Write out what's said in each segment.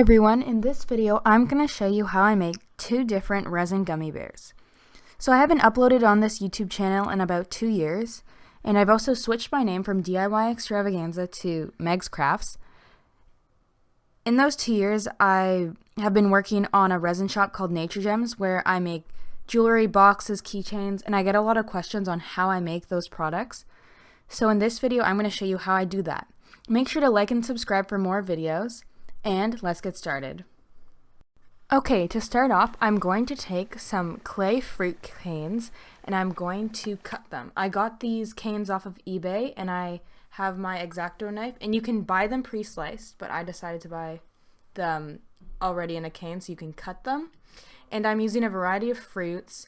everyone, in this video I'm going to show you how I make two different resin gummy bears. So I haven't uploaded on this YouTube channel in about 2 years, and I've also switched my name from DIY Extravaganza to Megs Craftz. In those 2 years I have been working on a resin shop called Nature Gemz where I make jewelry, boxes, keychains, and I get a lot of questions on how I make those products. So in this video I'm going to show you how I do that. Make sure to like and subscribe for more videos. And let's get started. Okay, to start off, I'm going to take some clay fruit canes and I'm going to cut them. I got these canes off of eBay and I have my X-Acto knife, and you can buy them pre-sliced, but I decided to buy them already in a cane so you can cut them. And I'm using a variety of fruits: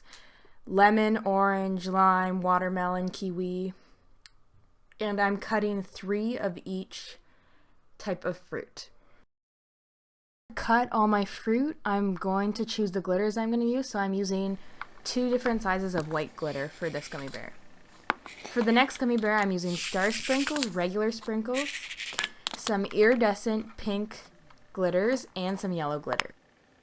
lemon, orange, lime, watermelon, kiwi, and I'm cutting 3 of each type of fruit. Cut all my fruit, I'm going to choose the glitters I'm going to use, so I'm using 2 different sizes of white glitter for this gummy bear. For the next gummy bear, I'm using star sprinkles, regular sprinkles, some iridescent pink glitters, and some yellow glitter.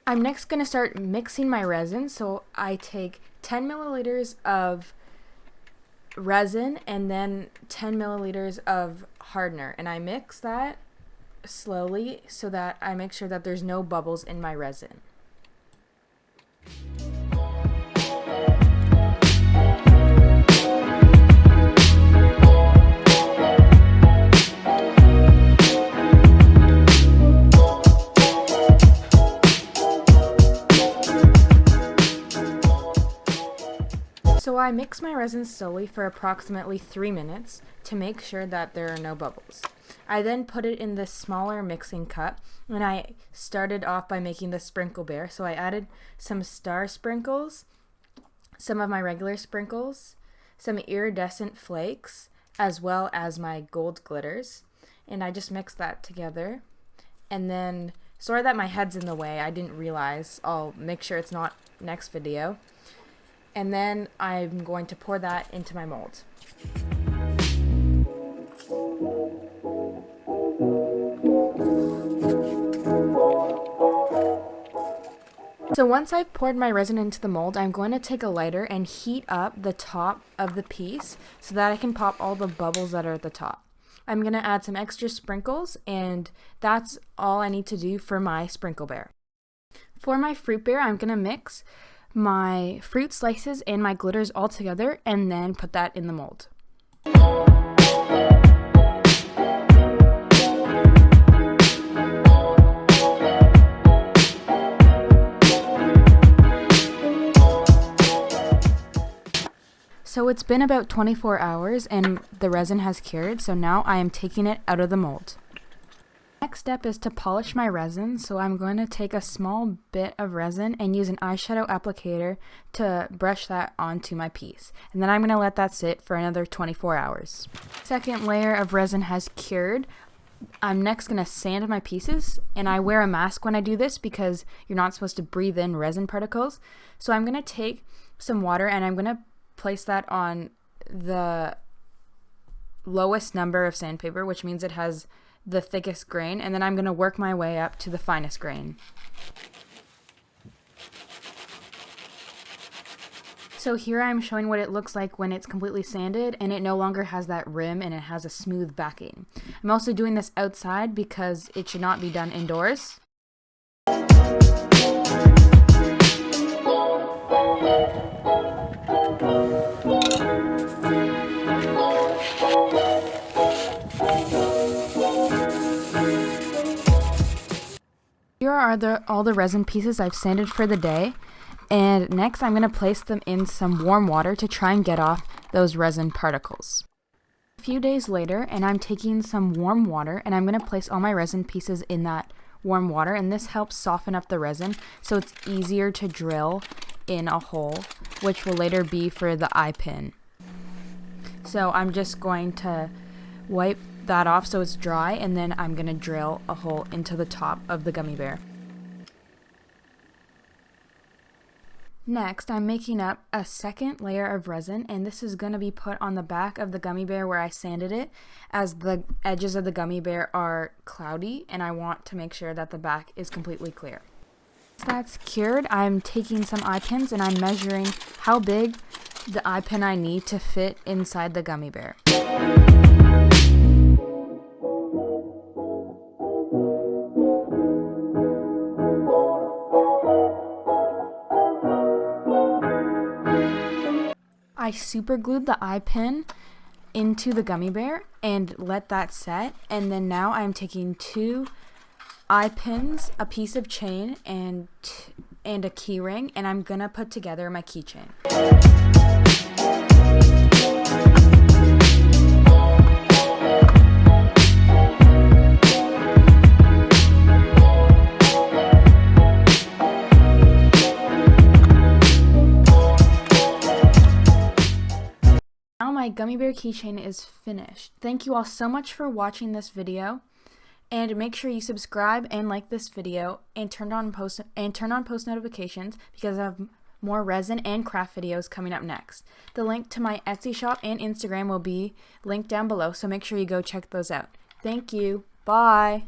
I'm next going to start mixing my resin, so I take 10 milliliters of resin and then 10 milliliters of hardener, and I mix that slowly so that I make sure that there's no bubbles in my resin. So I mix my resin slowly for approximately 3 minutes to make sure that there are no bubbles. I then put it in this smaller mixing cup, and I started off by making the sprinkle bear. So I added some star sprinkles, some of my regular sprinkles, some iridescent flakes, as well as my gold glitters, and I just mixed that together. And then, sorry that my head's in the way, I didn't realize. I'll make sure it's not next video. And then I'm going to pour that into my mold. So once I've poured my resin into the mold, I'm going to take a lighter and heat up the top of the piece so that I can pop all the bubbles that are at the top. I'm going to add some extra sprinkles, and that's all I need to do for my sprinkle bear. For my fruit bear, I'm going to mix my fruit slices and my glitters all together and then put that in the mold. So it's been about 24 hours and the resin has cured, so now I am taking it out of the mold. Next step is to polish my resin, so I'm going to take a small bit of resin and use an eyeshadow applicator to brush that onto my piece. And then I'm going to let that sit for another 24 hours. Second layer of resin has cured. I'm next going to sand my pieces, and I wear a mask when I do this because you're not supposed to breathe in resin particles. So I'm going to take some water and I'm going to place that on the lowest number of sandpaper, which means it has the thickest grain, and then I'm going to work my way up to the finest grain. So here I'm showing what it looks like when it's completely sanded and it no longer has that rim and it has a smooth backing. I'm also doing this outside because it should not be done indoors. Here are all the resin pieces I've sanded for the day, and next I'm going to place them in some warm water to try and get off those resin particles. A few days later, and I'm taking some warm water and I'm going to place all my resin pieces in that warm water, and this helps soften up the resin so it's easier to drill in a hole, which will later be for the eye pin. So I'm just going to wipe that off so it's dry, and then I'm going to drill a hole into the top of the gummy bear. Next, I'm making up a second layer of resin, and this is going to be put on the back of the gummy bear where I sanded it, as the edges of the gummy bear are cloudy, and I want to make sure that the back is completely clear. Once that's cured, I'm taking some eye pins and I'm measuring how big the eye pin I need to fit inside the gummy bear. I super glued the eye pin into the gummy bear and let that set, and then now I'm taking 2 eye pins, a piece of chain, and a key ring, and I'm gonna put together my keychain. Now my gummy bear keychain is finished. Thank you all so much for watching this video, and make sure you subscribe and like this video and turn on post notifications, because I have more resin and craft videos coming up next. The link to my Etsy shop and Instagram will be linked down below, so make sure you go check those out. Thank you. Bye.